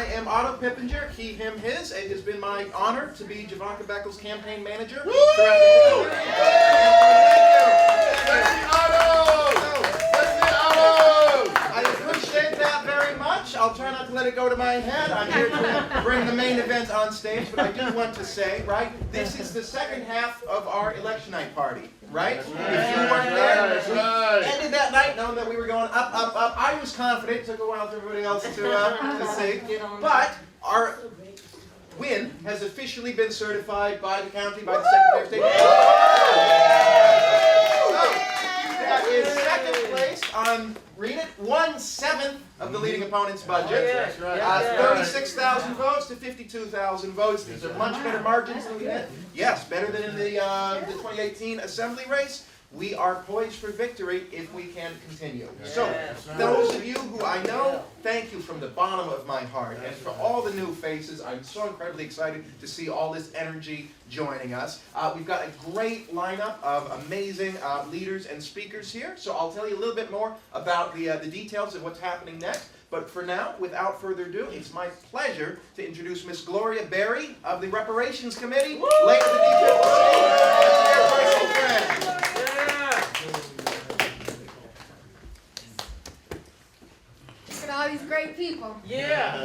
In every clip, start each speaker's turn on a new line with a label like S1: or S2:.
S1: I am Otto Pippenger, he, him, his. It has been my honor to be Jovanka Beckles' campaign manager.
S2: Woo!
S1: I appreciate that very much. I'll try not to let it go to my head. I'm here to bring the main event on stage, but I do want to say, right, this is the second half of our election night party, right? If you weren't there, we ended that night knowing that we were going up, up, up. I was confident. It took a while for everybody else to see. But our win has officially been certified by the county, by the Secretary of State. That is second place on, read it, 1/7 of the leading opponent's budget.
S2: That's right.
S1: 36,000 votes to 52,000 votes. These are much better margins than we had. Yes, better than in the 2018 assembly race. We are poised for victory if we can continue. So, those of you who I know, thank you from the bottom of my heart. And for all the new faces, I'm so incredibly excited to see all this energy joining us. We've got a great lineup of amazing leaders and speakers here. So I'll tell you a little bit more about the details of what's happening next. But for now, without further ado, it's my pleasure to introduce Miss Gloria Berry of the Reparations Committee. Later the details will see.
S3: Look at all these great people.
S2: Yeah.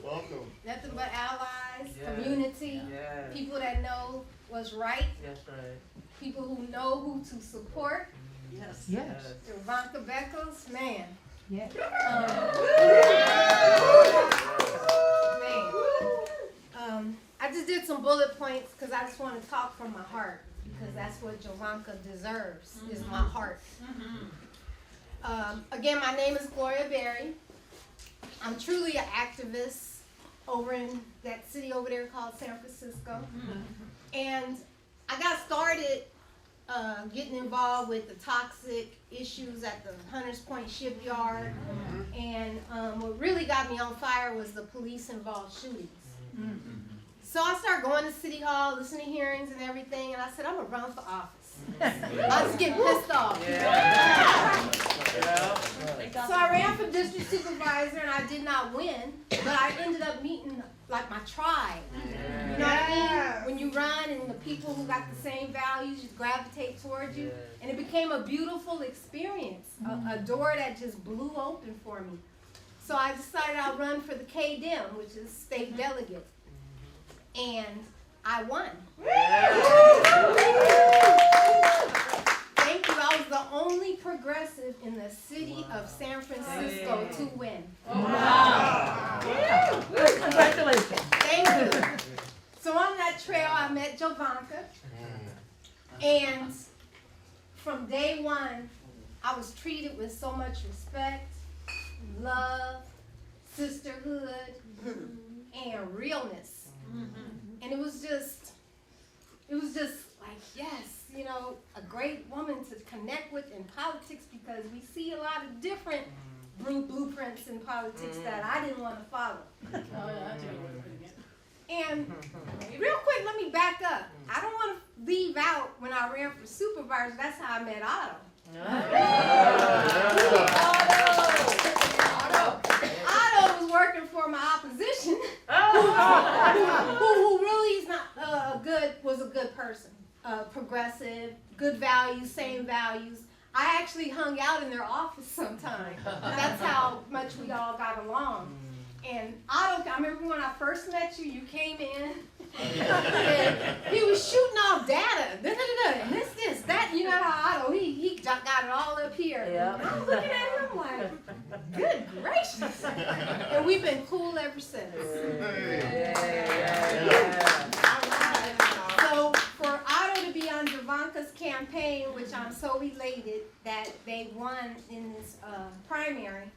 S2: Welcome.
S3: Nothing but allies, community, people that know what's right.
S4: That's right.
S3: People who know who to support.
S4: Yes.
S3: Jovanka Beckles, man.
S5: Yes.
S3: I just did some bullet points because I just want to talk from my heart, because that's what Jovanka deserves, is my heart. Again, my name is Gloria Berry. I'm truly an activist over in that city over there called San Francisco. And I got started getting involved with the toxic issues at the Hunters Point shipyard. And what really got me on fire was the police-involved shootings. So I started going to City Hall, listening to hearings and everything, and I said, I'm going to run for office. I was getting pissed off. So I ran for district supervisor, and I did not win, but I ended up meeting like my tribe. You know what I mean? When you run and the people who got the same values just gravitate towards you. And it became a beautiful experience, a door that just blew open for me. So I decided I'll run for the KDEM, which is state delegate. And I won. Thank you. I was the only progressive in the city of San Francisco to win.
S5: Congratulations.
S3: Thank you. So on that trail, I met Jovanka. And from day one, I was treated with so much respect, love, sisterhood, and realness. And it was just like, yes, you know, a great woman to connect with in politics, because we see a lot of different blueprints in politics that I didn't want to follow. And real quick, let me back up. I don't want to leave out when I ran for supervisor, that's how I met Otto. Otto was working for my opposition, who really is not was a good person, progressive, good values, same values. I actually hung out in their office sometimes. That's how much we all got along. And Otto, I remember when I first met you, you came in, and he was shooting off data, and this, that, you know how Otto, he got it all up here.
S4: Yeah.
S3: And I was looking at him like, good gracious. And we've been cool ever since. So for Otto to be on Jovanka's campaign, which I'm so elated that they won in this primary.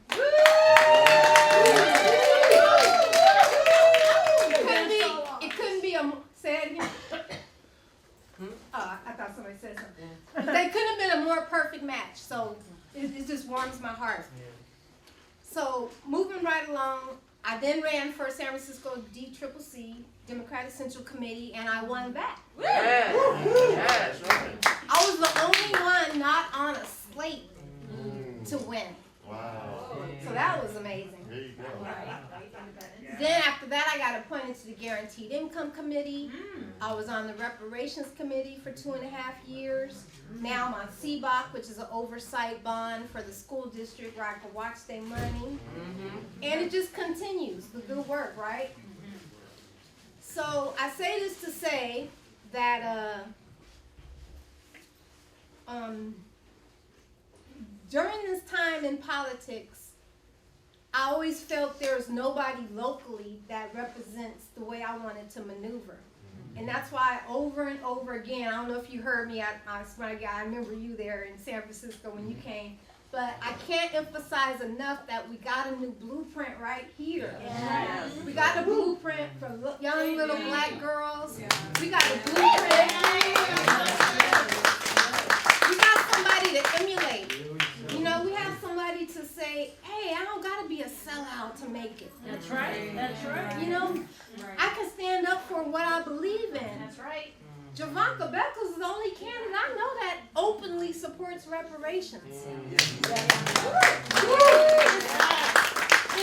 S3: It couldn't be a, say it again. I thought somebody said something. They couldn't have been a more perfect match, so it just warms my heart. So moving right along, I then ran for San Francisco DCCC, Democratic Central Committee, and I won back.
S2: Yes.
S3: I was the only one not on a slate to win.
S2: Wow.
S3: So that was amazing.
S2: There you go.
S3: Then after that, I got appointed to the Guaranteed Income Committee. I was on the Reparations Committee for 2.5 years. Now I'm on CBOC, which is an oversight bond for the school district where I can watch their money. And it just continues, the good work, right? So I say this to say that during this time in politics, I always felt there was nobody locally that represents the way I wanted to maneuver. And that's why over and over again, I don't know if you heard me, I remember you there in San Francisco when you came, but I can't emphasize enough that we got a new blueprint right here.
S4: Yes.
S3: We got a blueprint for young little black girls. We got a blueprint. We got somebody to emulate. You know, we have somebody to say, hey, I don't gotta be a sellout to make it.
S4: That's right. That's right.
S3: You know, I can stand up for what I believe in.
S4: That's right.
S3: Jovanka Beckles is the only candidate I know that openly supports reparations. In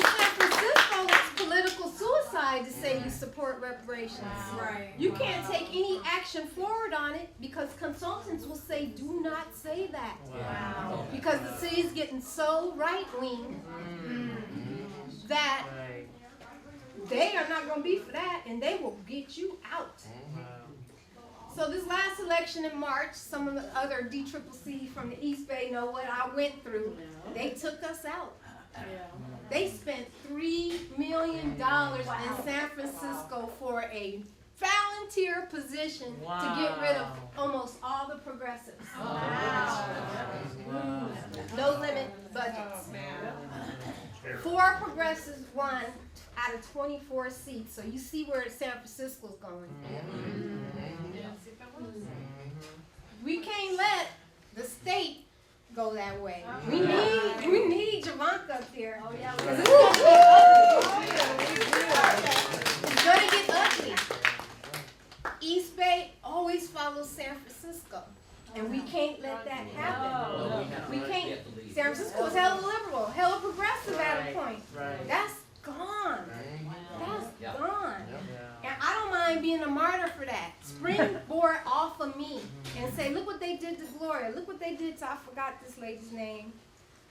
S3: San Francisco, it's political suicide to say you support reparations.
S4: Right.
S3: You can't take any action forward on it because consultants will say, do not say that.
S4: Wow.
S3: Because the city's getting so right-wing that they are not going to be for that, and they will get you out. So this last election in March, some of the other DCCC from the East Bay know what I went through. They took us out. They spent $3 million in San Francisco for a volunteer position to get rid of almost all the progressives. No limit budgets. 4 progressives won out of 24 seats. So you see where San Francisco's going. We can't let the state go that way. We need Jovanka up there.
S4: Oh, yeah.
S3: It's gonna get ugly. East Bay always follows San Francisco. And we can't let that happen. We can't. San Francisco was hella liberal, hella progressive at a point. That's gone. That's gone. And I don't mind being a martyr for that. Springboard off of me and say, look what they did to Gloria. Look what they did to, I forgot this lady's name.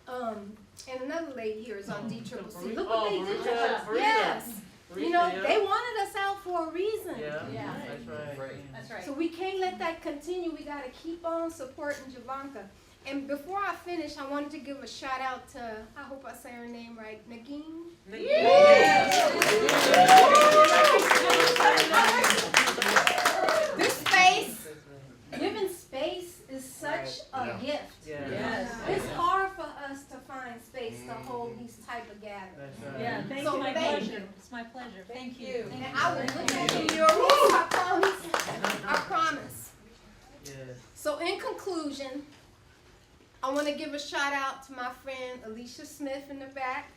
S3: And another lady here is on DCCC. Look what they did to us. Yes. You know, they wanted us out for a reason.
S4: Yeah.
S2: That's right.
S4: That's right.
S3: So we can't let that continue. We got to keep on supporting Jovanka. And before I finish, I wanted to give a shout out to, I hope I say her name right, Negeene. This space, given space is such a gift.
S4: Yes.
S3: It's hard for us to find space to hold these type of gatherings.
S4: Yeah, thank
S3: So
S4: you. My
S3: thank
S4: pleasure.
S3: you.
S4: It's my pleasure. Thank you.
S3: And I will look at you, your rules, I promise. I promise. So in conclusion, I want to give a shout out to my friend Alicia Smith in the back.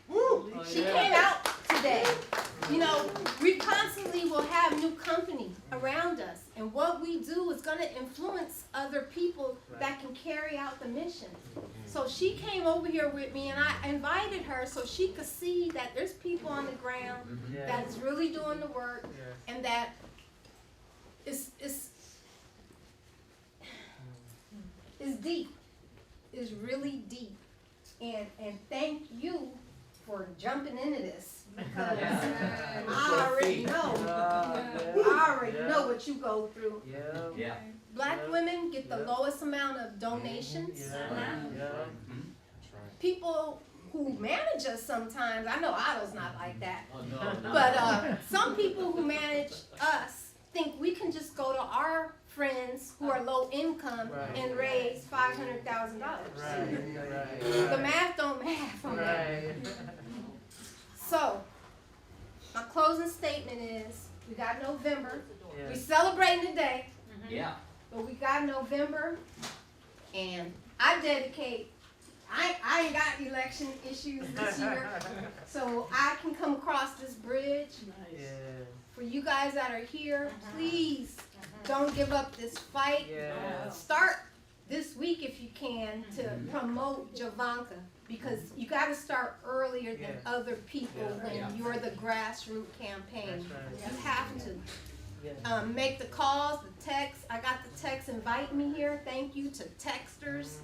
S3: She came out today. You know, we constantly will have new company around us. And what we do is going to influence other people that can carry out the mission. So she came over here with me and I invited her so she could see that there's people on the ground that is really doing the work and that is deep. Is really deep, and thank you for jumping into this because I already know what you go through. Black women get the lowest amount of donations. People who manage us sometimes, I know Otto's not like that, but some people who manage us think we can just go to our friends who are low income and raise $500,000. The math don't math on that. So, my closing statement is, we got November. We celebrating today. But we got November, and I dedicate. I ain't got election issues this year, so I can come across this bridge. For you guys that are here, please don't give up this fight. Start this week if you can to promote Jovanka. because you gotta start earlier than
S2: Yeah.
S3: other people when you're the grassroots campaign. You have to make the calls, the texts. I got the text invite me here. Thank you to texters.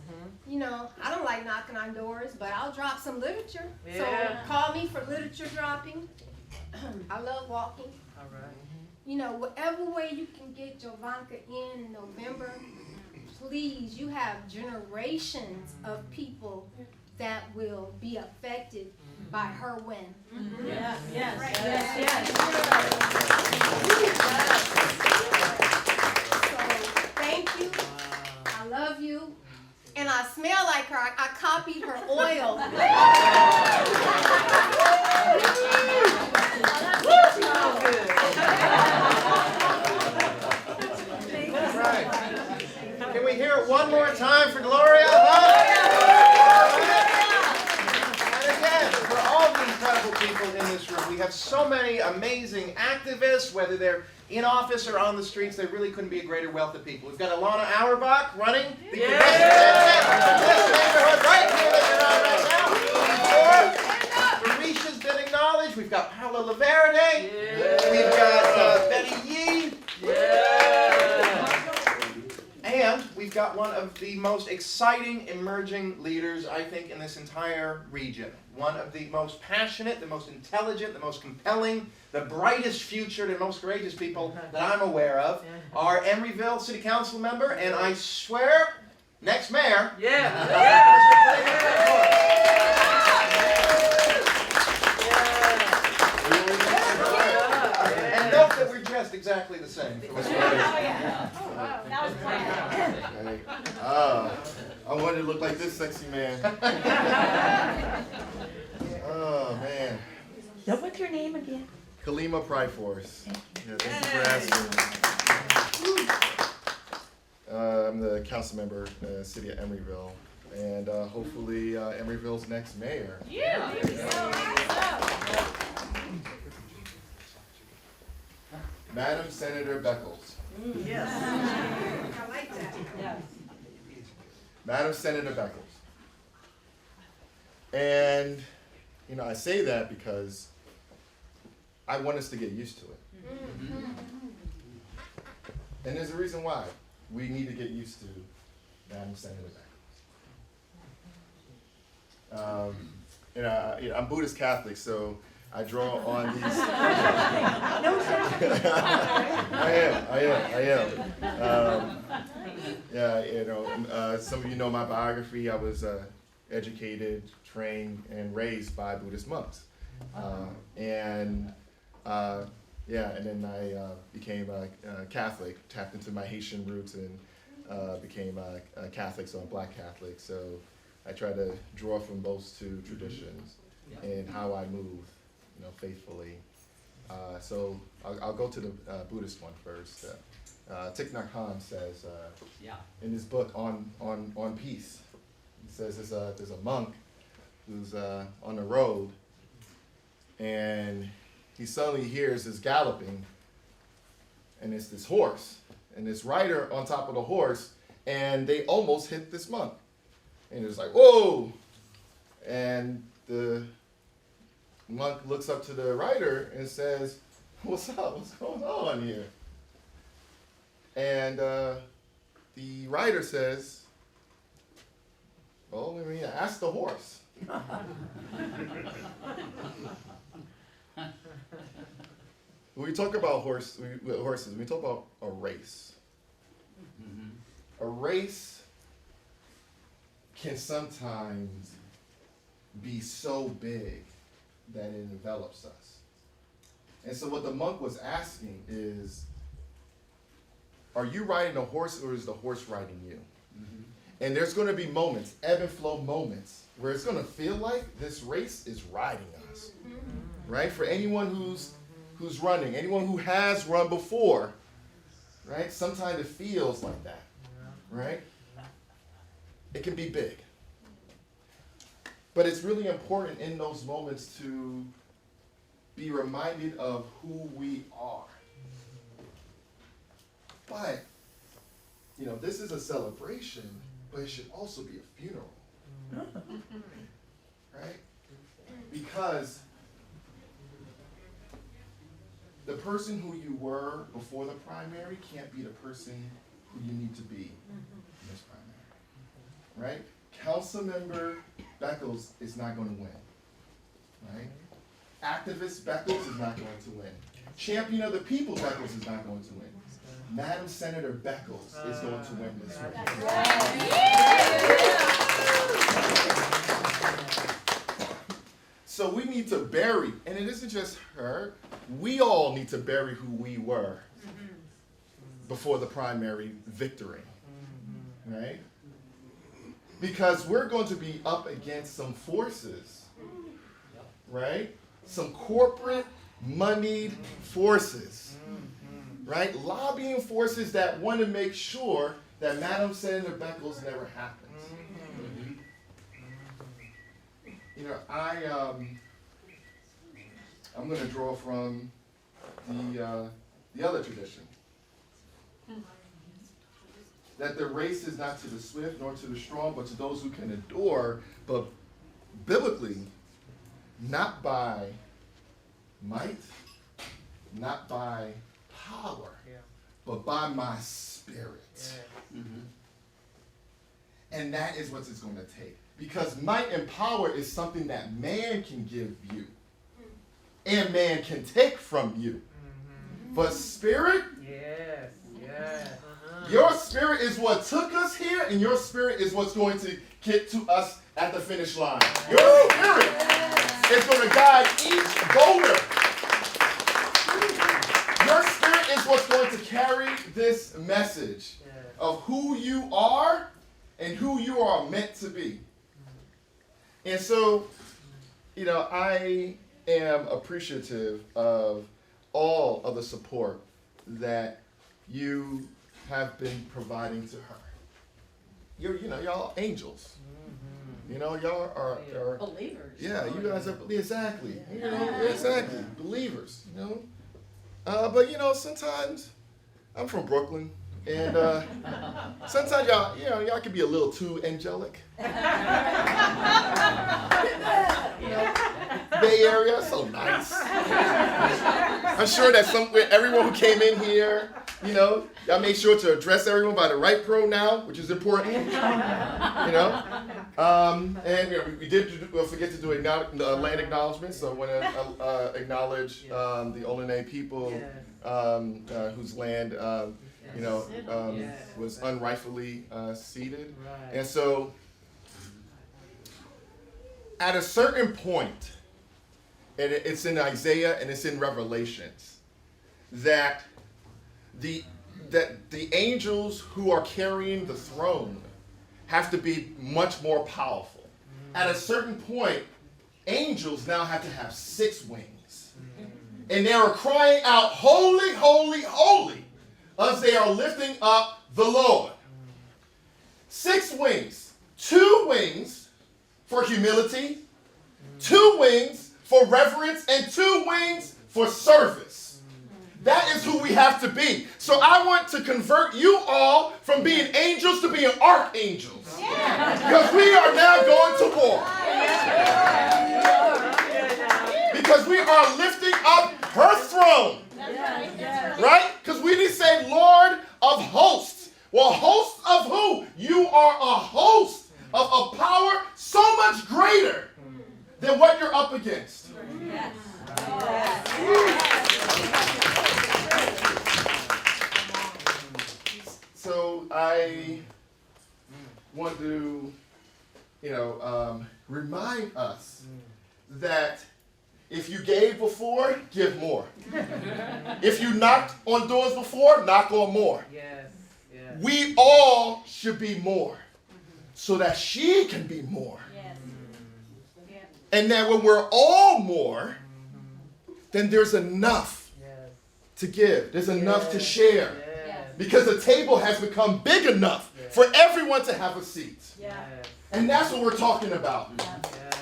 S3: You know, I don't like knocking on doors, but I'll drop some literature.
S2: Yeah.
S3: So call me for literature dropping. I love walking.
S2: All right.
S3: You know, whatever way you can get Jovanka in November, please, you have generations of people that will be affected by her win.
S4: Yes, yes,
S3: Right.
S4: yes, yes.
S3: So, thank you. I love you. And I smell like her. I copied her oil.
S1: Right. Can we hear it one more time for Gloria? And again, for all the incredible people in this room, we have so many amazing activists, whether they're in office or on the streets. There really couldn't be a greater wealth of people. We've got Alana Auerbach running the progressive candidate in this neighborhood right here that you're on right now. Barisha's been acknowledged. We've got Paula Laverde. We've got Betty Yee. And we've got one of the most exciting emerging leaders, I think, in this entire region. One of the most passionate, the most intelligent, the most compelling, the brightest future, the most courageous people that I'm aware of are Emeryville City Council member, and I swear, next mayor. And note that we're dressed exactly the same.
S4: That was planned.
S5: I wanted to look like this sexy man. Oh, man.
S6: So what's your name again?
S5: Kalimah Priforce. Yeah, thank you for asking. I'm the council member in the city of Emeryville. And hopefully Emeryville's next mayor. Madam Senator Beckles.
S3: I like that.
S4: Yes.
S5: Madam Senator Beckles. And, you know, I say that because I want us to get used to it. And there's a reason why. We need to get used to Madam Senator Beckles. I'm Buddhist Catholic, so I draw on these. I am. Some of you know my biography. I was educated, trained, and raised by Buddhist monks. And then I became a Catholic, tapped into my Haitian roots, and became a Catholic, so I'm Black Catholic. So I try to draw from those two traditions and how I move, faithfully. So I'll go to the Buddhist one first. Thich Nhat Hanh says in his book on peace, he says there's a monk who's on the road, and he suddenly hears this galloping, and it's this horse, and this rider on top of the horse, and they almost hit this monk. And it's like, whoa! And the monk looks up to the rider and says, what's up? What's going on here? And the rider says, well, ask the horse. When we talk about horses, we talk about a race. A race can sometimes be so big that it envelops us. And so what the monk was asking is, are you riding a horse, or is the horse riding you? And there's going to be moments, ebb and flow moments, where it's going to feel like this race is riding us. Right? For anyone who's running, anyone who has run before, right? Sometimes it feels like that, right? It can be big. But it's really important in those moments to be reminded of who we are. But, this is a celebration, but it should also be a funeral. right? Because the person who you were before the primary can't be the person who you need to be in this primary, right? Councilmember Beckles is not going to win, right? Activist Beckles is not going to win. Champion of the People Beckles is not going to win. Madam Senator Beckles is going to win this race. So we need to bury, and it isn't just her, we all need to bury who we were before the primary victory, right? Because we're going to be up against some forces, right? Some corporate moneyed forces, right? Lobbying forces that want to make sure that Madam Senator Beckles never happens. You know, I'm going to draw from the other tradition. That the race is not to the swift nor to the strong, but to those who can endure, but biblically, not by might, not by power, but by my spirit. And that is what it's going to take. Because might and power is something that man can give you. And man can take from you. But spirit? Yes, yes. Your spirit is what took us here, and your spirit is what's going to get to us at the finish line. Your spirit is going to guide each voter. Your spirit is what's going to carry this message of who you are and who you are meant to be. And so, you know, I am appreciative of all of the support that you have been providing to her. Y'all angels. You know, y'all are
S4: Believers.
S5: Yeah, you guys are exactly. You know, exactly. Believers, you know. But you know, sometimes I'm from Brooklyn, and sometimes y'all can be a little too angelic. Bay Area, so nice. I'm sure that everyone who came in here, you know, y'all made sure to address everyone by the right pronoun, which is important. You know, and you know, we did forget to do land acknowledgement, so I want to acknowledge the Ohlone people whose land was unrightfully ceded, and so at a certain point, and it's in Isaiah and it's in Revelations, that the angels who are carrying the throne have to be much more powerful. At a certain point, angels now have to have 6 wings. And they are crying out, holy, holy, holy, as they are lifting up the Lord. 6 wings. 2 wings for humility, 2 wings for reverence, and 2 wings for service. That is who we have to be. So I want to convert you all from being angels to being archangels. Because we are now going to war. Because we are lifting up her throne. Right? Because we didn't say Lord of hosts. Well, host of who? You are a host of a power so much greater than what you're up against. So I want to, remind us that if you gave before, give more. If you knocked on doors before, knock on more. Yes. We all should be more so that she can be more. Yes. And that when we're all more, then there's enough to give. There's enough to share. Because the table has become big enough for everyone to have a seat. And that's what we're talking about.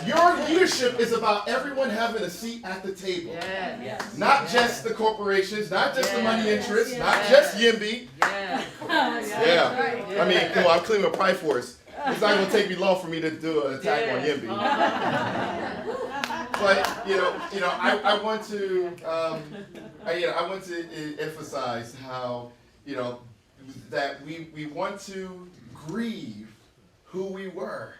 S5: Your leadership is about everyone having a seat at the table. Not just the corporations, not just the money interests, not just YIMBY. I mean, come on, I'm claiming Priforce. it's not gonna take me long for me to do an attack on Yimby. But I want to emphasize how that we want to grieve who we were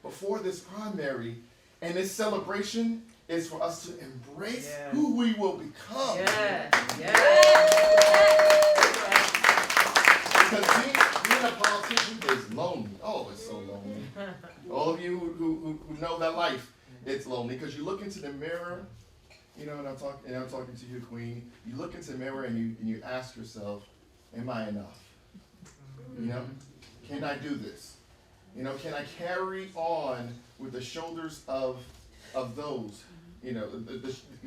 S5: before this primary, and this celebration is for us to embrace who we will become. Because being a politician is lonely. Oh, it's so lonely. All of you who know that life, it's lonely because you look into the mirror, and I'm talking to you, Queen. You look into the mirror and you ask yourself, am I enough? Can I do this? Can I carry on with the shoulders of those,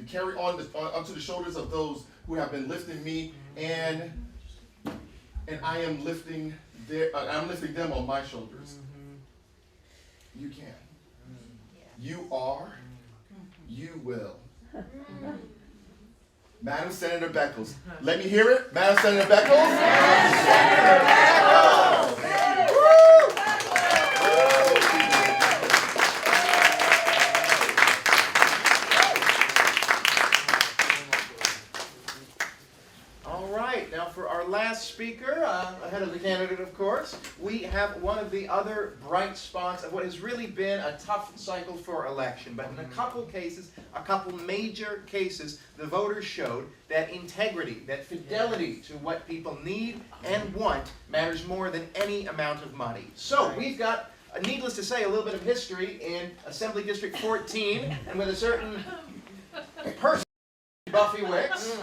S5: carry on onto the shoulders of those who have been lifting me, and I am lifting them on my shoulders. You can. You are. You will. Madam Senator Beckles. Let me hear it. Madam Senator Beckles. Madam Senator Beckles.
S1: All right, now for our last speaker, ahead of the candidate, of course, we have one of the other bright spots of what has really been a tough cycle for election. But in a couple major cases, the voters showed that integrity, that fidelity to what people need and want matters more than any amount of money. So we've got, needless to say, a little bit of history in Assembly District 14, and with a certain person, Buffy Wicks.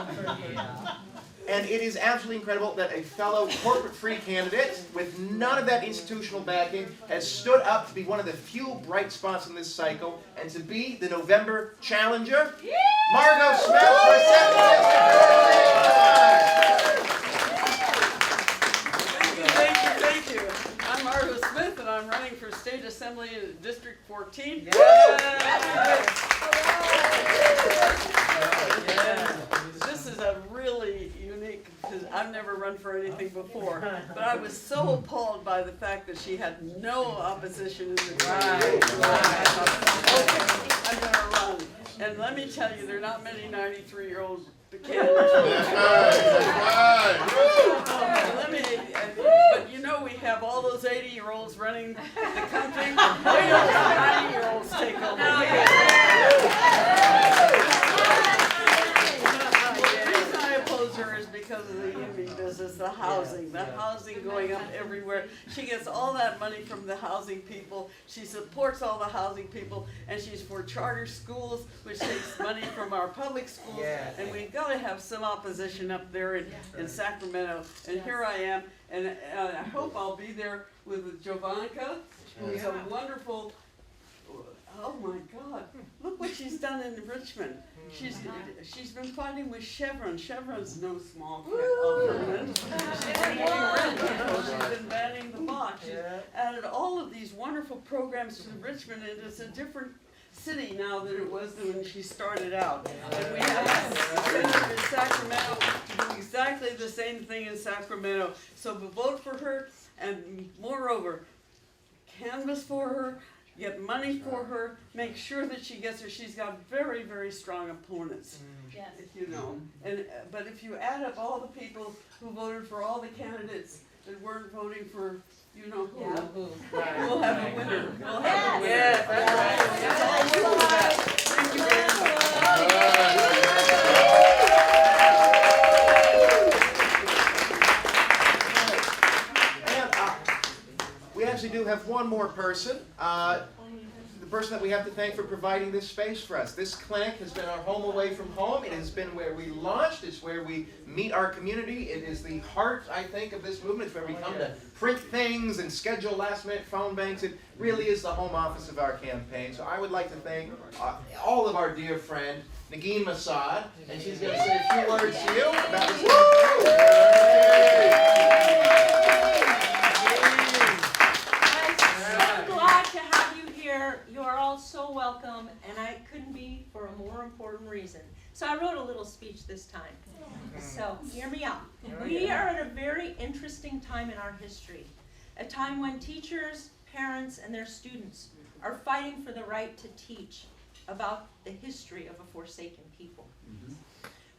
S1: And it is absolutely incredible that a fellow corporate-free candidate with none of that institutional backing has stood up to be one of the few bright spots in this cycle and to be the November challenger, Margot Smith for Assembly District.
S7: Thank you. I'm Margot Smith, and I'm running for State Assembly District 14. This is a really unique, because I've never run for anything before, but I was so appalled by the fact that she had no opposition in the okay, I'm going to run. And let me tell you, there are not many 93-year-old candidates. But we have all those 80-year-olds running the country. We don't let 90-year-olds take over. Is because of the IMB business, the housing going up everywhere. She gets all that money from the housing people. She supports all the housing people, and she's for charter schools, which takes money from our public schools. And we've got to have some opposition up there in Sacramento. And here I am, and I hope I'll be there with Jovanka, who's a wonderful. Oh my God! Look what she's done in Richmond. She's been fighting with Chevron. Chevron's no small government. She's been banning the box. She's added all of these wonderful programs to Richmond, and it's a different city now than it was when she started out. And we have a senator in Sacramento to do exactly the same thing in Sacramento. So vote for her, and moreover, canvass for her. Get money for her, make sure that she gets her. She's got very, very strong opponents, but if you add up all the people who voted for all the candidates that weren't voting for who, we'll have a winner. We'll have a winner. That's right. It's all over that. Thank you very
S1: much. We actually do have one more person. The person that we have to thank for providing this space for us. This clinic has been our home away from home. It has been where we launched. It's where we meet our community. It is the heart, I think, of this movement. It's where we come to print things and schedule last-minute phone banks. It really is the home office of our campaign. So I would like to thank all of our dear friend, Negeene Mosaed, and she's going to say a few words to you about this.
S4: You are all so welcome, and I couldn't be for a more important reason. So I wrote a little speech this time. So hear me out. We are at a very interesting time in our history, a time when teachers, parents, and their students are fighting for the right to teach about the history of a forsaken people.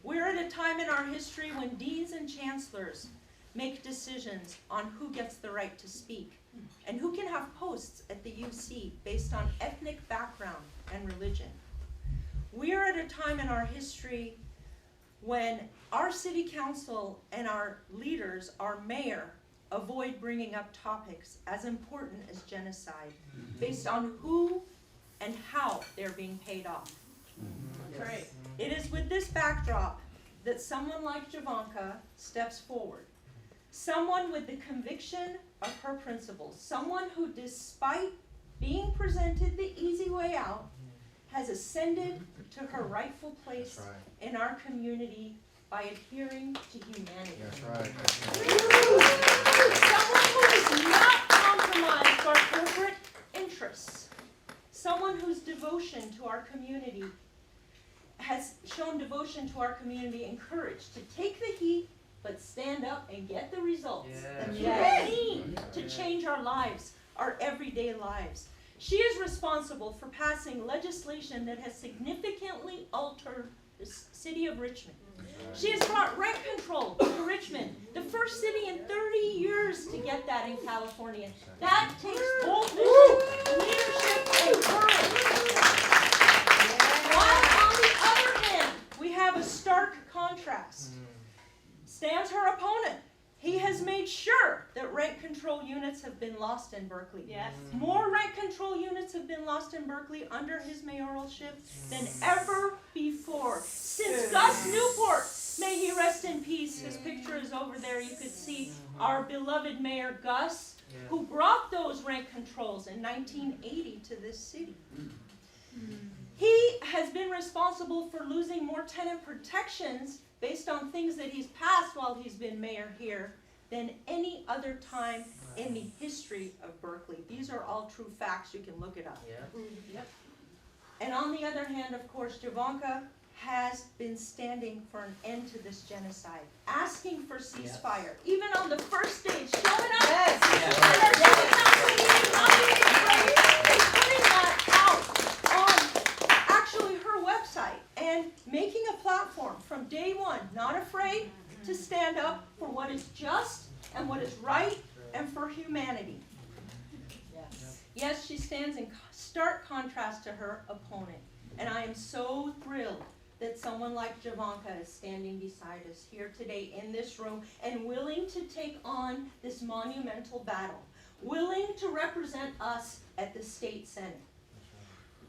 S4: We're at a time in our history when deans and chancellors make decisions on who gets the right to speak and who can have posts at the UC based on ethnic background and religion. We are at a time in our history when our city council and our leaders, our mayor, avoid bringing up topics as important as genocide based on who and how they're being paid off.
S7: Right.
S4: It is with this backdrop that someone like Jovanka steps forward. Someone with the conviction of her principles. Someone who, despite being presented the easy way out, has ascended to her rightful place in our community by adhering to humanity.
S5: That's right.
S4: Someone who has not compromised our corporate interests. Someone whose devotion to our community has shown devotion to our community and courage to take the heat but stand up and get the results that we need to change our lives, our everyday lives. She is responsible for passing legislation that has significantly altered the city of Richmond. She has brought rent control to Richmond, the first city in 30 years to get that in California. That takes boldness, leadership, and courage. While on the other hand, we have a stark contrast. Stands her opponent. He has made sure that rent control units have been lost in Berkeley.
S7: Yes.
S4: More rent control units have been lost in Berkeley under his mayoralship than ever before. Since Gus Newport, may he rest in peace, his picture is over there, you could see our beloved Mayor Gus, who brought those rent controls in 1980 to this city. He has been responsible for losing more tenant protections based on things that he's passed while he's been mayor here than any other time in the history of Berkeley. These are all true facts. You can look it up. And on the other hand, of course, Jovanka has been standing for an end to this genocide, asking for ceasefire, even on the first stage, showing up at our city council meeting, not being afraid, and putting that out on actually her website and making a platform from day one, not afraid to stand up for what is just and what is right and for humanity. Yes, she stands in stark contrast to her opponent, and I am so thrilled that someone like Jovanka is standing beside us here today in this room and willing to take on this monumental battle, willing to represent us at the state senate.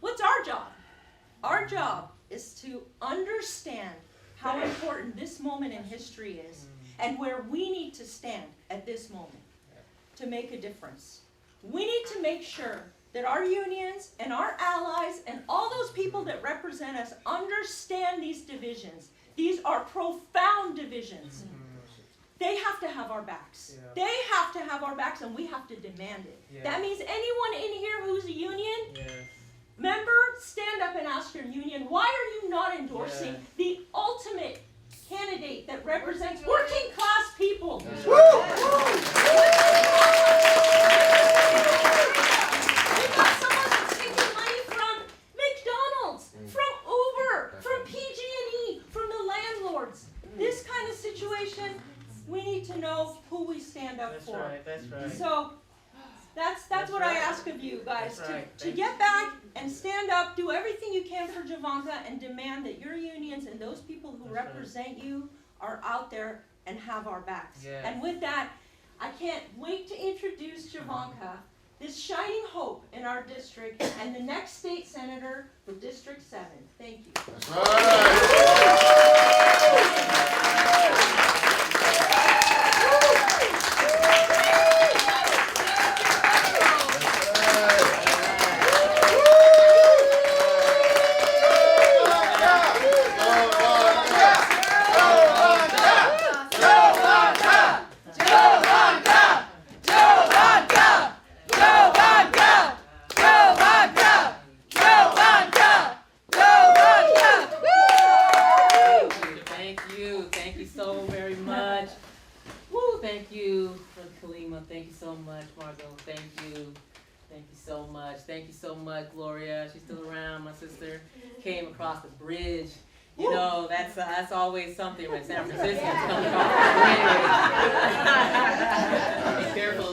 S4: What's our job? Our job is to understand how important this moment in history is and where we need to stand at this moment to make a difference. We need to make sure that our unions and our allies and all those people that represent us understand these divisions. These are profound divisions. They have to have our backs. They have to have our backs, and we have to demand it. That means anyone in here who's a union member, stand up and ask your union, why are you not endorsing the ultimate candidate that represents working class people? We've got someone that's taking money from McDonald's, from Uber, from PG&E, from the landlords. This kind of situation, we need to know who we stand up for.
S2: That's right.
S4: So that's what I ask of you guys, to get back and stand up, do everything you can for Jovanka, and demand that your unions and those people who represent you are out there and have our backs. And with that, I can't wait to introduce Jovanka, this shining hope in our district, and the next state senator for District 7. Thank you.
S5: That's right.
S8: Thank you so very much. Woo, thank you, Kalimah. Thank you so much, Margot. Thank you. Thank you so much. Thank you so much, Gloria. She's still around. My sister came across the bridge. You know, that's always something when San Franciscans come across the bridge. Be careful.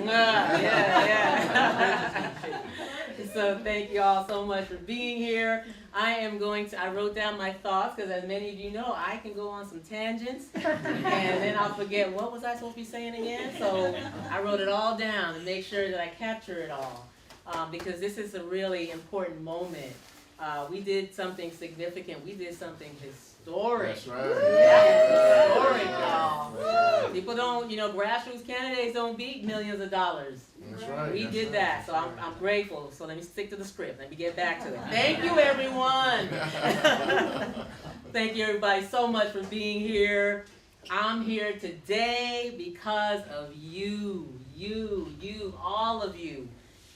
S8: Yeah. So thank you all so much for being here. I wrote down my thoughts because as many of you know, I can go on some tangents and then I'll forget what was I supposed to be saying again. So I wrote it all down to make sure that I capture it all because this is a really important moment. We did something significant. We did something historic.
S5: That's right.
S8: Yeah, historic, y'all. People don't, grassroots candidates don't beat millions of dollars.
S5: That's right.
S8: We
S5: That's
S8: did
S5: right.
S8: that, so I'm grateful. So let me stick to the script. Let me get back to it. Thank you, everyone. Thank you, everybody, so much for being here. I'm here today because of you, all of you,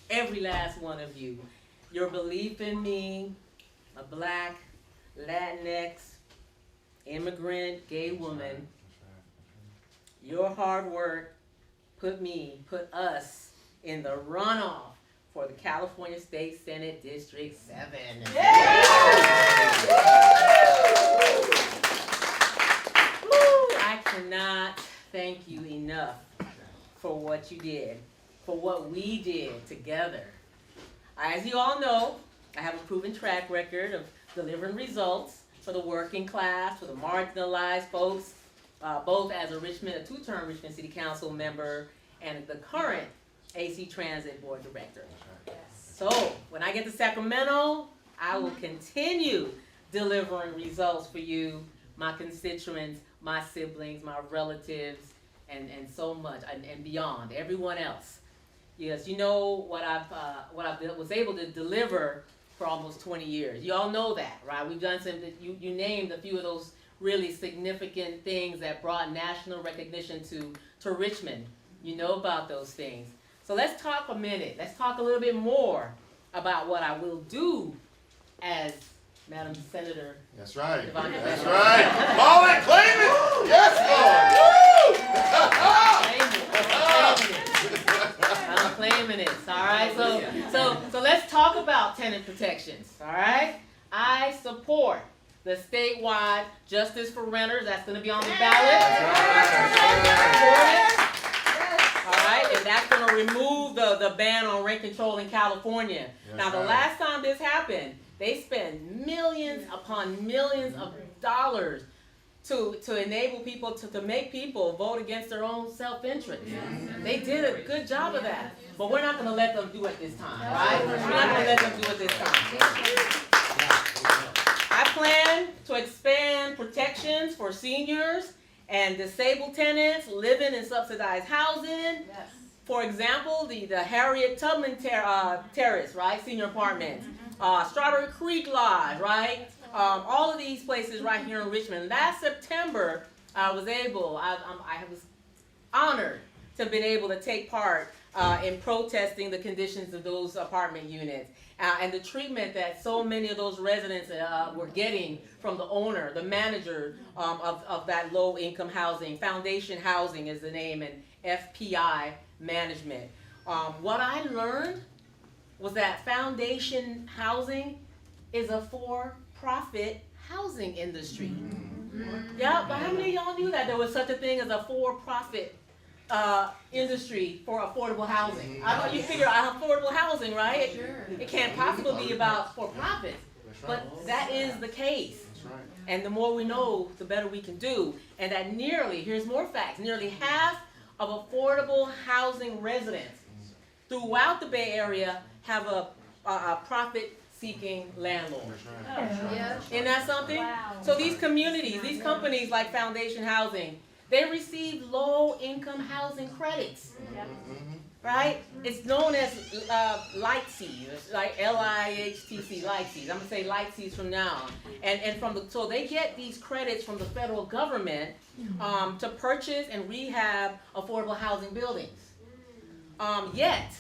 S8: every last one of you. Your belief in me, a Black, Latinx, immigrant, gay woman, your hard work put us in the runoff for the California State Senate District 7. I cannot thank you enough for what you did, for what we did together. As you all know, I have a proven track record of delivering results for the working class, for the marginalized folks, both as a two-term Richmond City Council member and the current AC Transit Board Director. So when I get to Sacramento, I will continue delivering results for you, my constituents, my siblings, my relatives, and so much, and beyond, everyone else. Yes, you know what I was able to deliver for almost 20 years. You all know that, right? We've done some, you named a few of those really significant things that brought national recognition to Richmond. You know about those things. So let's talk a minute. Let's talk a little bit more about what I will do as Madam Senator.
S5: That's right.
S8: Jovanka
S5: That's
S8: Beckles.
S5: right. Call it, claim it. Yes, Lord.
S8: I'm claiming it. All right. So let's talk about tenant protections. All right. I support the statewide justice for renters. That's going to be on the ballot. All right, and that's going to remove the ban on rent control in California. Now, the last time this happened, they spent millions upon millions of dollars to enable people, to make people vote against their own self-interest. They did a good job of that. But we're not going to let them do it this time, right? We're not going to let them do it this time. I plan to expand protections for seniors and disabled tenants living in subsidized housing. For example, the Harriet Tubman Terrace, right? Senior apartments. Strawberry Creek Lodge, right? All of these places right here in Richmond. Last September, I was honored to have been able to take part in protesting the conditions of those apartment units and the treatment that so many of those residents were getting from the owner, the manager of that low-income housing. Foundation Housing is the name, and FPI Management. What I learned was that Foundation Housing is a for-profit housing industry. Yeah, but how many of y'all knew that there was such a thing as a for-profit industry for affordable housing? I know you figure out affordable housing, right? Sure. It can't possibly be about for-profit, but that is the case. And the more we know, the better we can do. And that here's more facts, nearly half of affordable housing residents throughout the Bay Area have a profit-seeking landlord. Isn't that something? Wow. So these communities, these companies like Foundation Housing, they receive low-income housing credits, right? It's known as LIHTC, like LIHTC, LIHTC. I'm gonna say LIHTCs from now on. So they get these credits from the federal government to purchase and rehab affordable housing buildings. Yet,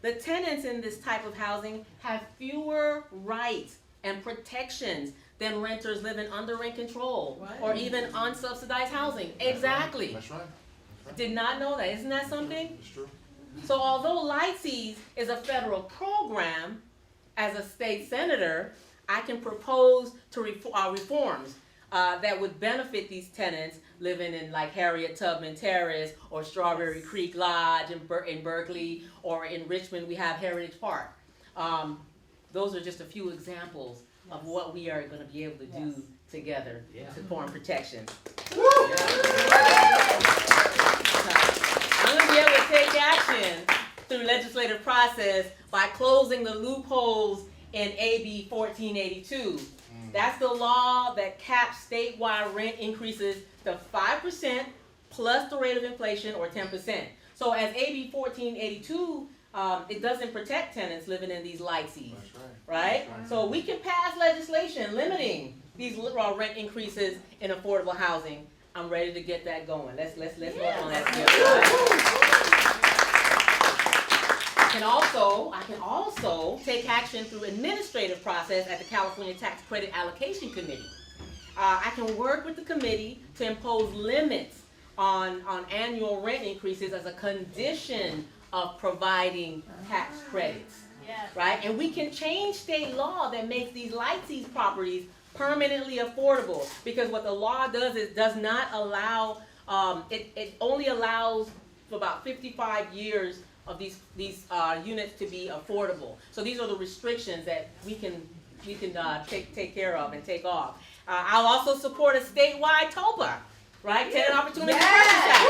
S8: the tenants in this type of housing have fewer rights and protections than renters living under rent control or even unsubsidized housing. Exactly.
S5: That's right.
S8: Did not know that. Isn't that something?
S1: It's true.
S8: So although Lightseeds is a federal program, as a state senator, I can propose to reforms that would benefit these tenants living in like Harriet Tubman Terrace or Strawberry Creek Lodge in Berkeley, or in Richmond we have Heritage Park. Those are just a few examples of what we are going to be able to do together to form protections. I'm going to be able to take action through legislative process by closing the loopholes in AB 1482. That's the law that caps statewide rent increases to 5% plus the rate of inflation, or 10%. So as AB 1482, it doesn't protect tenants living in these Lightseeds, right? So we can pass legislation limiting these rent increases in affordable housing. I'm ready to get that going. Let's work on that together. I can also take action through administrative process at the California Tax Credit Allocation Committee. I can work with the committee to impose limits on annual rent increases as a condition of providing tax credits, right? And we can change state law that makes these Lightseeds properties permanently affordable, because what the law does is does not allow, it only allows for about 55 years of these units to be affordable. So these are the restrictions that we can take care of and take off. I'll also support a statewide TOPA, right? Tenant Opportunity Purchase Act.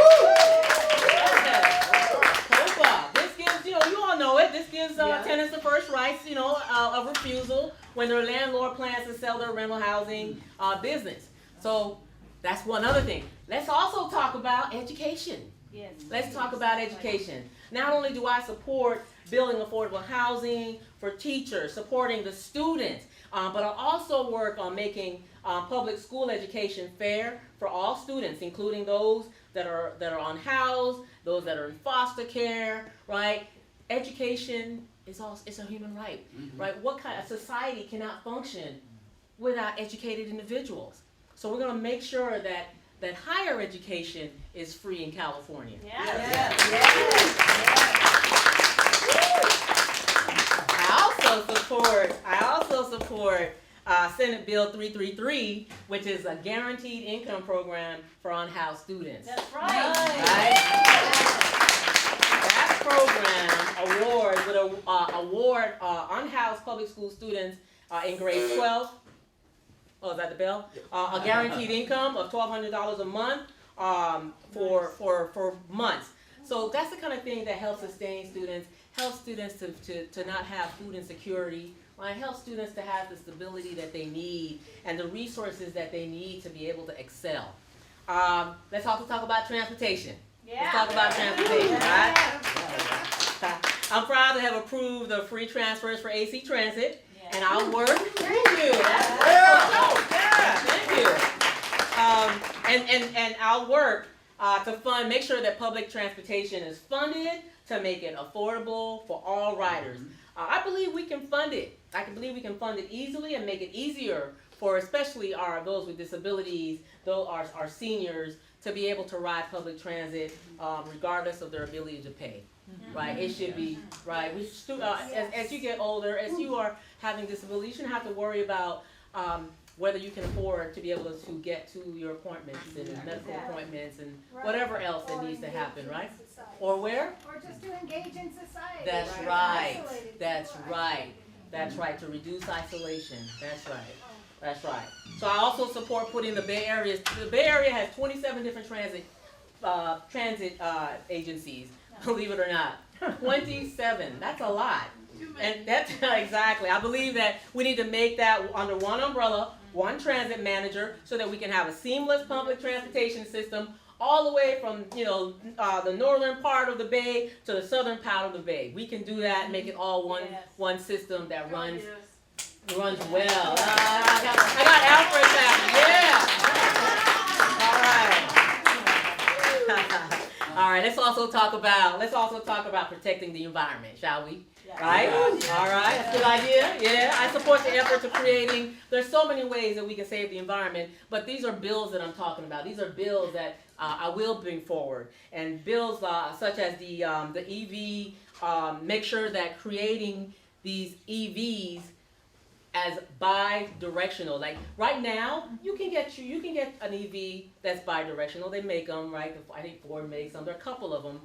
S8: TOPA. This gives, you all know it. This gives tenants the first rights, of refusal when their landlord plans to sell their rental housing business. So that's one other thing. Let's also talk about education.
S4: Yes.
S8: Let's talk about education. Not only do I support building affordable housing for teachers, supporting the students, but I also work on making public school education fair for all students, including those that are unhoused, those that are in foster care, right? Education is a human right, right? What kind of society cannot function without educated individuals? So we're going to make sure that higher education is free in California. I also support Senate Bill 333, which is a guaranteed income program for unhoused students.
S4: That's right.
S8: That program award unhoused public school students in grade 12. Oh, is that the bell? A guaranteed income of $1,200 a month for months. So that's the kind of thing that helps sustain students, helps students to not have food insecurity, right? Helps students to have the stability that they need and the resources that they need to be able to excel. Let's also talk about transportation. Let's talk about transportation, right? I'm proud to have approved the free transfers for AC Transit. And I'll work. Thank you. Thank you. And I'll work to make sure that public transportation is funded to make it affordable for all riders. I believe we can fund it. I can believe we can fund it easily and make it easier for especially those with disabilities, our seniors, to be able to ride public transit regardless of their ability to pay. Right? It should be, right? As you get older, as you are having disability, you shouldn't have to worry about whether you can afford to be able to get to your appointments and medical appointments and whatever else that needs to happen, right? Or where?
S3: Or just to engage in society.
S8: That's right. That's right. That's right. To reduce isolation. That's right. That's right. So I also support putting the Bay Area. The Bay Area has 27 different transit agencies. Believe it or not, 27. That's a lot. And that's exactly. I believe that we need to make that under one umbrella, one transit manager, so that we can have a seamless public transportation system all the way from the northern part of the Bay to the southern part of the Bay. We can do that and make it all one system that runs well. I got Alfred happy. Yeah. All right. All right. let's also talk about protecting the environment, shall we? Right? All right, that's a good idea. Yeah, I support the efforts of creating. There's so many ways that we can save the environment, but these are bills that I'm talking about. These are bills that I will bring forward, and bills such as the EV. Make sure that creating these EVs as bi-directional. Like right now, you can get an EV that's bi-directional. They make them, right? I think Ford makes them. There are a couple of them,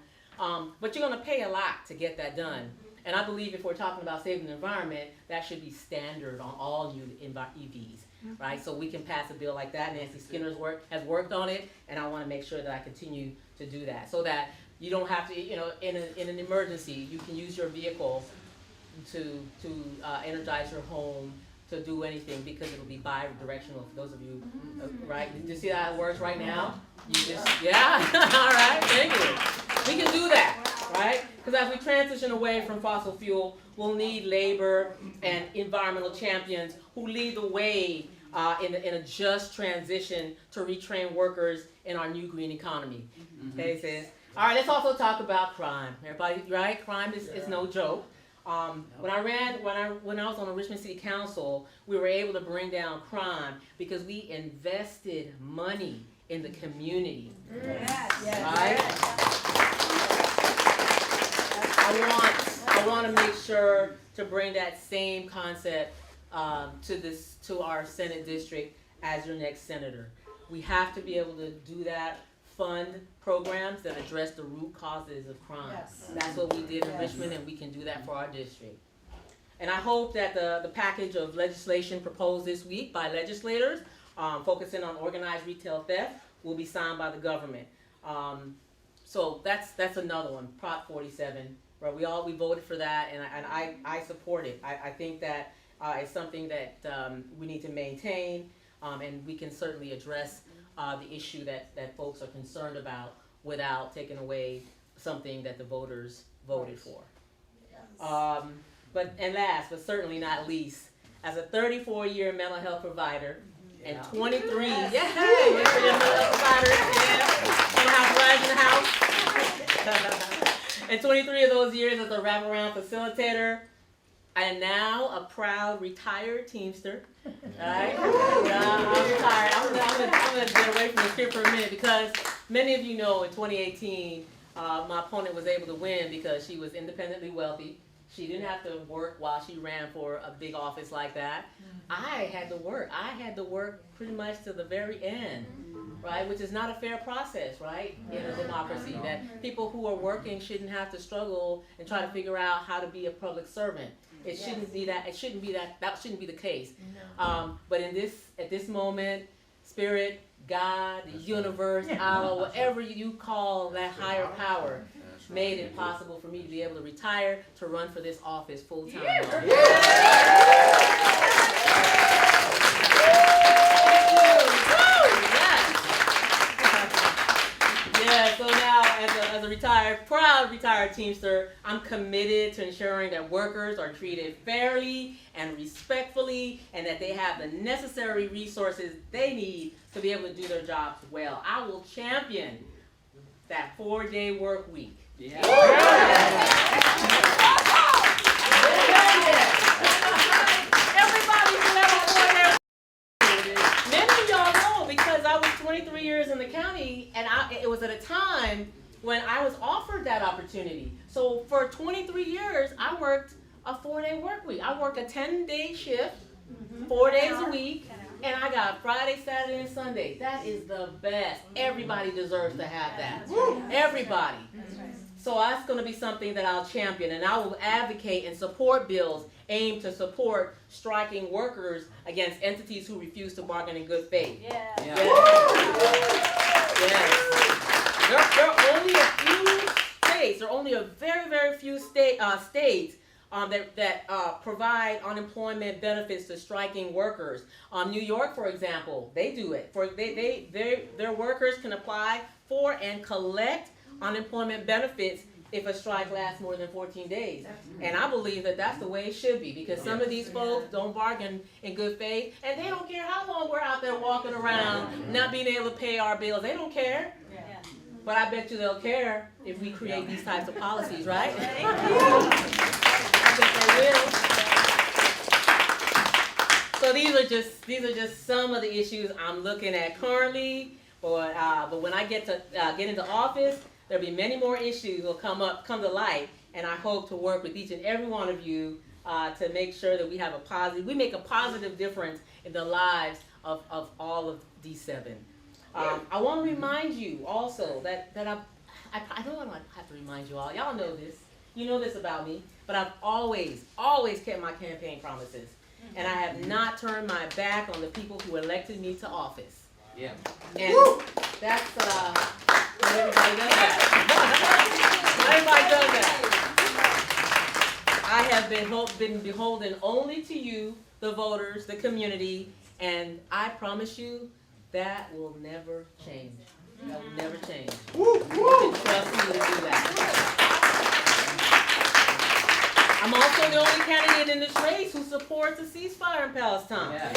S8: but you're going to pay a lot to get that done. And I believe if we're talking about saving the environment, that should be standard on all new EVs, right? So we can pass a bill like that. Nancy Skinner's has worked on it, and I want to make sure that I continue to do that, so that you don't have to, in an emergency, you can use your vehicle to energize your home, to do anything, because it'll be bi-directional. For those of you, right? You see how it works right now? You just, yeah, all right, thank you. We can do that. Right? Because as we transition away from fossil fuel, we'll need labor and environmental champions who lead the way in a just transition to retrain workers in our new green economy. Okay, sis? All right, let's also talk about crime. Everybody, right? Crime is no joke. When I was on the Richmond City Council, we were able to bring down crime because we invested money in the community. Right? I want to make sure to bring that same concept to our Senate district as your next senator. We have to be able to do that, fund programs that address the root causes of crime. Yes. That's what we did in Richmond, and we can do that for our district. And I hope that the package of legislation proposed this week by legislators, focusing on organized retail theft, will be signed by the government. So that's another one, Prop 47. Right, we voted for that, and I support it. I think that it's something that we need to maintain, and we can certainly address the issue that folks are concerned about without taking away something that the voters voted for. And last, but certainly not least, as a 34-year mental health provider and 23, mental health provider, mental health in the house. And 23 of those years as a wraparound facilitator, and now a proud retired Teamster. Right? I'm retired. I'm going to get away from the script for a minute, because many of you know in 2018, my opponent was able to win because she was independently wealthy. She didn't have to work while she ran for a big office like that. I had to work. I had to work pretty much to the very end, right? Which is not a fair process, right? In a democracy, that people who are working shouldn't have to struggle and try to figure out how to be a public servant. It shouldn't be that. It shouldn't be that. That shouldn't be the case. But at this moment, Spirit, God, the universe, Allah, whatever you call that higher power, made it possible for me to be able to retire to run for this office full time. So now, as a proud retired Teamster, I'm committed to ensuring that workers are treated fairly and respectfully, and that they have the necessary resources they need to be able to do their jobs well. I will champion that 4-day work week. Yeah. Everybody should have a 4-day. Many of y'all know, because I was 23 years in the county, and it was at a time when I was offered that opportunity. So for 23 years, I worked a 4-day work week. I worked a 10-day shift, 4 days a week, and I got Friday, Saturday, and Sunday. That is the best. Everybody deserves to have that. Everybody. So that's going to be something that I'll champion, and I will advocate and support bills aimed to support striking workers against entities who refuse to bargain in good faith. There are only a few states, there are only a very, very few states that provide unemployment benefits to striking workers. New York, for example, they do it. Their workers can apply for and collect unemployment benefits if a strike lasts more than 14 days. And I believe that that's the way it should be, because some of these folks don't bargain in good faith, and they don't care how long we're out there walking around not being able to pay our bills. They don't care. But I bet you they'll care if we create these types of policies, right? I bet they will. So these are just some of the issues I'm looking at currently. But when I get into office, there'll be many more issues will come to light, and I hope to work with each and every one of you to make sure that we make a positive difference in the lives of all of D7. I want to remind you also that I don't have to remind you all. Y'all know this. You know this about me. But I've always kept my campaign promises. And I have not turned my back on the people who elected me to office.
S1: Yeah.
S8: And that's, not everybody does that. Not everybody does that. I have been beholden only to you, the voters, the community, and I promise you, that will never change. That will never change. You can trust me to do that. I'm also the only candidate in this race who supports a ceasefire in Palestine. Yeah.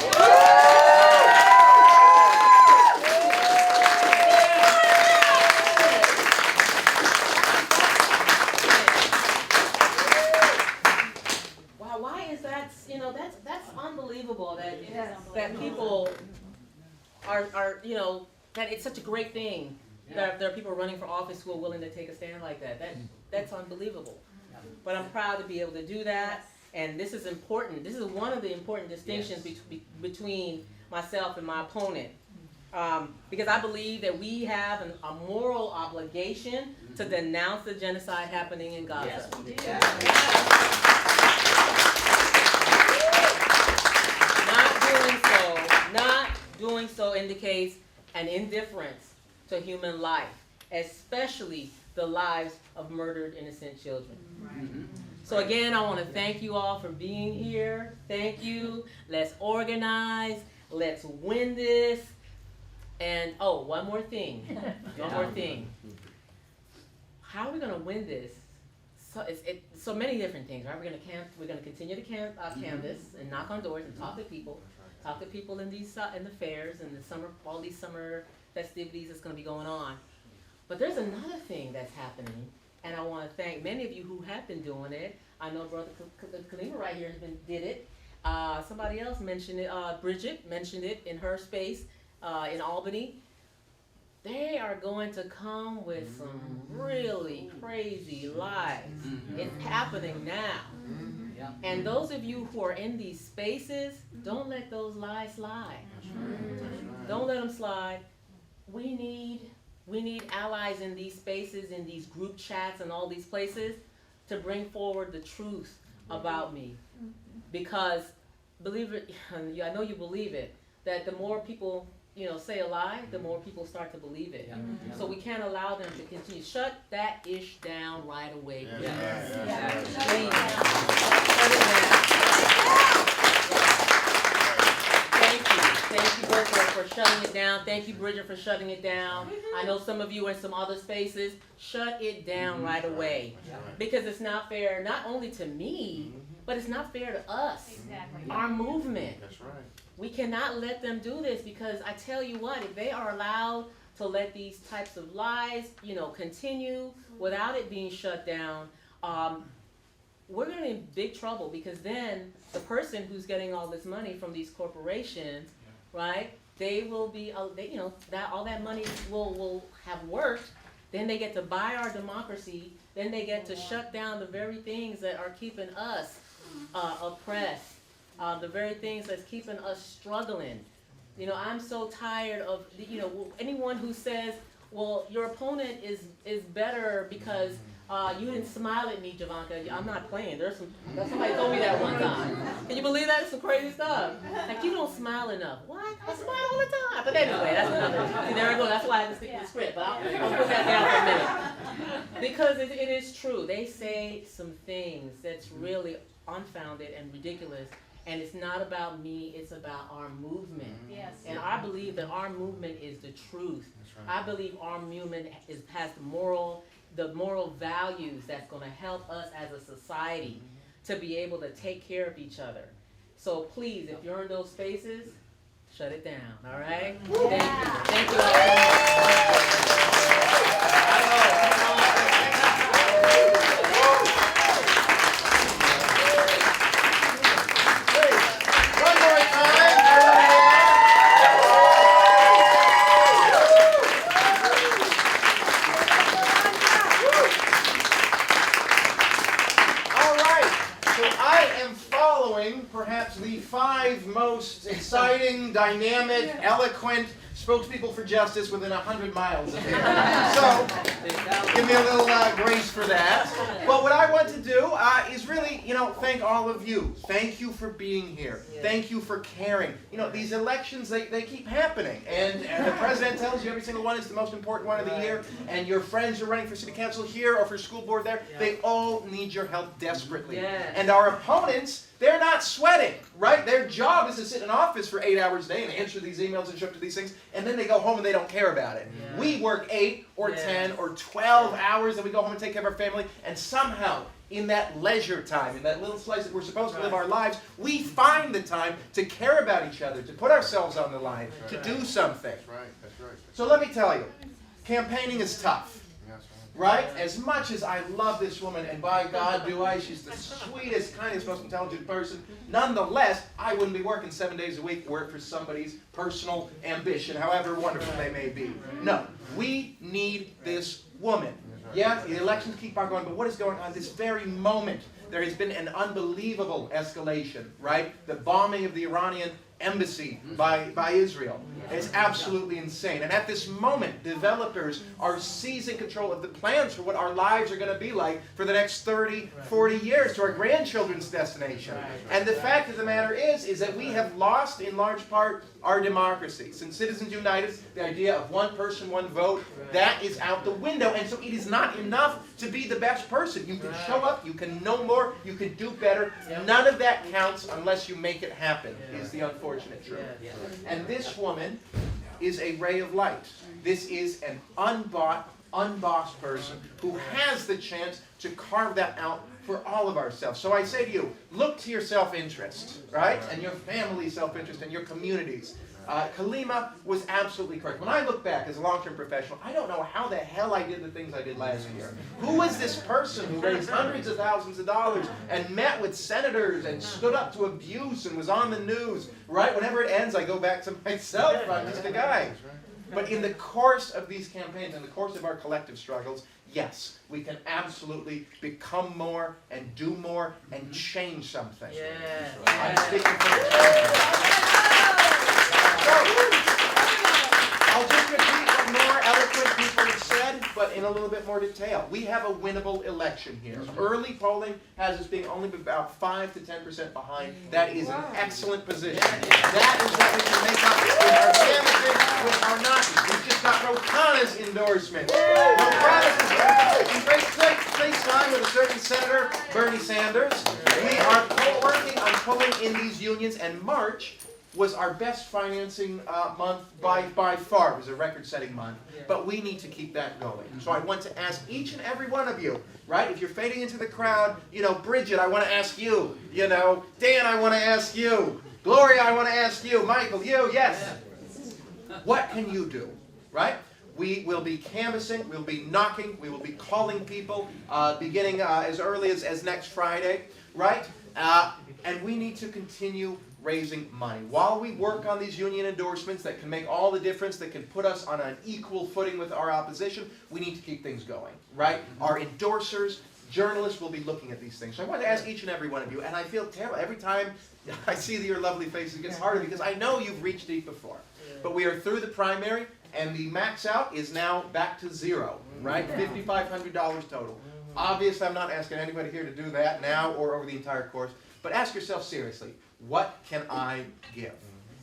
S8: Wow, why is that? That's unbelievable that people are that it's such a great thing that there are people running for office who are willing to take a stand like that. That's unbelievable. But I'm proud to be able to do that, and this is important. This is one of the important distinctions between myself and my opponent, because I believe that we have a moral obligation to denounce the genocide happening in Gaza. Yes, we do. Not doing so indicates an indifference to human life, especially the lives of murdered innocent children. So again, I want to thank you all for being here. Thank you. Let's organize. Let's win this. And one more thing. One more thing. How are we going to win this? So many different things, right? We're going to continue to canvass and knock on doors and talk to people. Talk to people in the fairs and the summer, all these summer festivities that's going to be going on. But there's another thing that's happening, and I want to thank many of you who have been doing it. I know Brother Kalimah right here did it. Somebody else mentioned it. Bridget mentioned it in her space in Albany. They are going to come with some really crazy lies. It's happening now. And those of you who are in these spaces, don't let those lies slide. Don't let them slide. We need allies in these spaces, in these group chats and all these places to bring forward the truth about me. Because, believe it, I know you believe it, that the more people say a lie, the more people start to believe it. So we can't allow them to continue. Shut that ish down right away. Please. Please. Shut it down. Thank you both for shutting it down. Thank you, Bridget, for shutting it down. I know some of you are in some other spaces. Shut it down right away. Because it's not fair, not only to me, but it's not fair to us. Exactly. Our movement. That's right. We cannot let them do this, because I tell you what, if they are allowed to let these types of lies, continue without it being shut down, we're going to be in big trouble, because then the person who's getting all this money from these corporations, right, they will be, that all that money will have worked. Then they get to buy our democracy. Then they get to shut down the very things that are keeping us oppressed. The very things that's keeping us struggling. I'm so tired of, anyone who says, well, your opponent is better because you didn't smile at me, Jovanka. I'm not playing. Somebody told me that one time. Can you believe that? It's some crazy stuff. Like, you don't smile enough. What? I smile all the time. But anyway, that's another. See, there we go. That's why I had to stick to the script. But I'll put that down for a minute. Because it is true. They say some things that's really unfounded and ridiculous. And it's not about me, it's about our movement. Yes. And I believe that our movement is the truth. Right. I believe our movement has the moral values that's going to help us as a society to be able to take care of each other. So please, if you're in those spaces, shut it down, all right? Thank you. Thank you all so much.
S1: dynamic, eloquent spokespeople for justice within 100 miles of here. So, give me a little grace for that. But what I want to do is really, thank all of you. Thank you for being here. Thank you for caring. These elections, they keep happening. And the president tells you every single one is the most important one of the year. And your friends are running for city council here or for school board there. They all need your help desperately. And our opponents, they're not sweating, right? Their job is to sit in office for 8 hours a day and answer these emails and show up to these things, and then they go home and they don't care about it. We work 8 or 10 or 12 hours, and we go home and take care of our family, and somehow, in that leisure time, in that little slice that we're supposed to live our lives, we find the time to care about each other, to put ourselves on the line, to do something.
S2: That's right, that's right.
S1: So let me tell you, campaigning is tough. Right? As much as I love this woman, and by God do I, she's the sweetest, kindest, most intelligent person, nonetheless, I wouldn't be working 7 days a week, work for somebody's personal ambition, however wonderful they may be. No, we need this woman. Yeah, the elections keep on going, but what is going on this very moment? There has been an unbelievable escalation, right? The bombing of the Iranian embassy by Israel. It's absolutely insane. And at this moment, developers are seizing control of the plans for what our lives are going to be like for the next 30, 40 years to our grandchildren's destination. And the fact of the matter is that we have lost, in large part, our democracy. Since Citizens United, the idea of one person, one vote, that is out the window. And so it is not enough to be the best person. You can show up, you can know more, you can do better. None of that counts unless you make it happen, is the unfortunate truth. And this woman is a ray of light. This is an unbought, unbossed person who has the chance to carve that out for all of ourselves. So I say to you, look to your self-interest, right? And your family's self-interest and your communities. Kalimah was absolutely correct. When I look back as a long-term professional, I don't know how the hell I did the things I did last year. Who was this person who raised hundreds of thousands of dollars and met with senators and stood up to abuse and was on the news? Right? Whenever it ends, I go back to myself. I'm just a guy. But in the course of these campaigns, in the course of our collective struggles, yes, we can absolutely become more and do more and change something. I'm speaking for the I'll just repeat what more eloquent people have said, but in a little bit more detail. We have a winnable election here. Early polling has us being only about 5 to 10% behind. That is an excellent position. That is what we can make up with our candidates, with our not. We've just got Rotana's endorsement. Rotana's in great time with a certain Senator, Bernie Sanders. We are working on pulling in these unions, and March was our best financing month by far. It was a record-setting month. But we need to keep that going. So I want to ask each and every one of you, right? If you're fading into the crowd, Bridget, I want to ask you. Dan, I want to ask you. Gloria, I want to ask you. Michael, you, yes. What can you do, right? We will be canvassing, we'll be knocking, we will be calling people beginning as early as next Friday, right? And we need to continue raising money. While we work on these union endorsements that can make all the difference, that can put us on an equal footing with our opposition, we need to keep things going, right? Our endorsers, journalists will be looking at these things. So I want to ask each and every one of you, and I feel terrible. Every time I see your lovely faces, it gets harder because I know you've reached deep before. But we are through the primary, and the max out is now back to zero, right? $5,500 total. Obviously, I'm not asking anybody here to do that now or over the entire course, but ask yourself seriously, what can I give?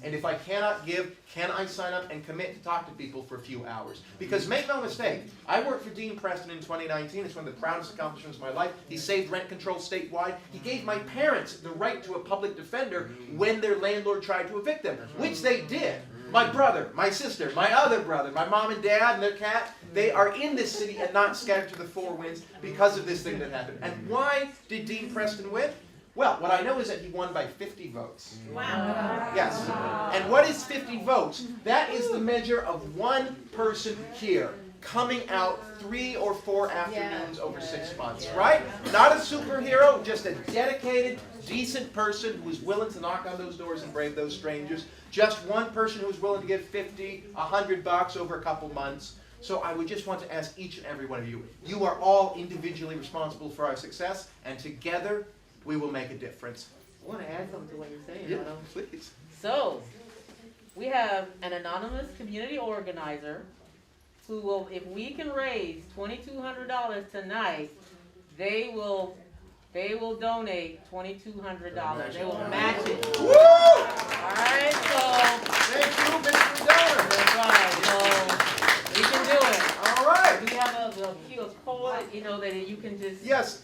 S1: And if I cannot give, can I sign up and commit to talk to people for a few hours? Because make no mistake, I worked for Dean Preston in 2019. It's one of the proudest accomplishments of my life. He saved rent control statewide. He gave my parents the right to a public defender when their landlord tried to evict them, which they did. My brother, my sister, my other brother, my mom and dad and their cat, they are in this city and not scattered to the four winds because of this thing that happened. And why did Dean Preston win? Well, what I know is that he won by 50 votes.
S4: Wow.
S1: Yes. And what is 50 votes? That is the measure of one person here coming out 3 or 4 afternoons over 6 months, right? Not a superhero, just a dedicated, decent person who is willing to knock on those doors and brave those strangers. Just one person who is willing to give 50, $100 over a couple months. So I would just want to ask each and every one of you, you are all individually responsible for our success, and together we will make a difference.
S8: I want to add something to what you're saying,
S1: Yeah,
S8: Otto.
S1: please.
S8: So, we have an anonymous community organizer who will, if we can raise $2,200 tonight, they will donate $2,200. They will match it.
S1: Woo!
S8: Alright, so
S1: Thank you, Mr. Donor.
S8: that's right. So we can do it.
S1: All right.
S8: We have a code, you know, that you can just.
S1: Yes,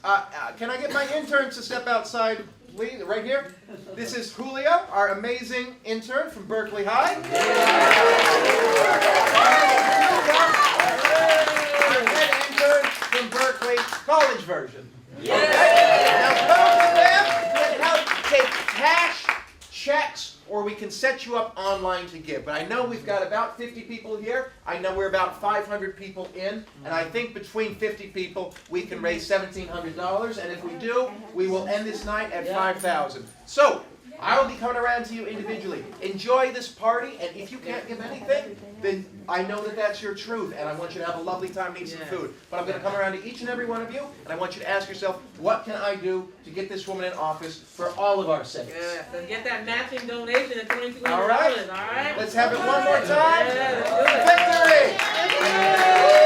S1: can I get my interns to step outside, please, right here? This is Julio, our amazing intern from Berkeley High. Our head intern from Berkeley College version. Now both of them can help take cash, checks, or we can set you up online to give. But I know we've got about 50 people here. I know we're about 500 people in. And I think between 50 people, we can raise $1,700. And if we do, we will end this night at $5,000. So, I will be coming around to you individually. Enjoy this party, and if you can't give anything, then I know that that's your truth, and I want you to have a lovely time and eat some food. But I'm going to come around to each and every one of you, and I want you to ask yourself, what can I do to get this woman in office for all of our sakes?
S8: Yeah, so get that matching donation of $2,200.
S1: All right.
S8: All right.
S1: Let's have it one more time.
S8: Yeah, let's do it.
S1: Victory!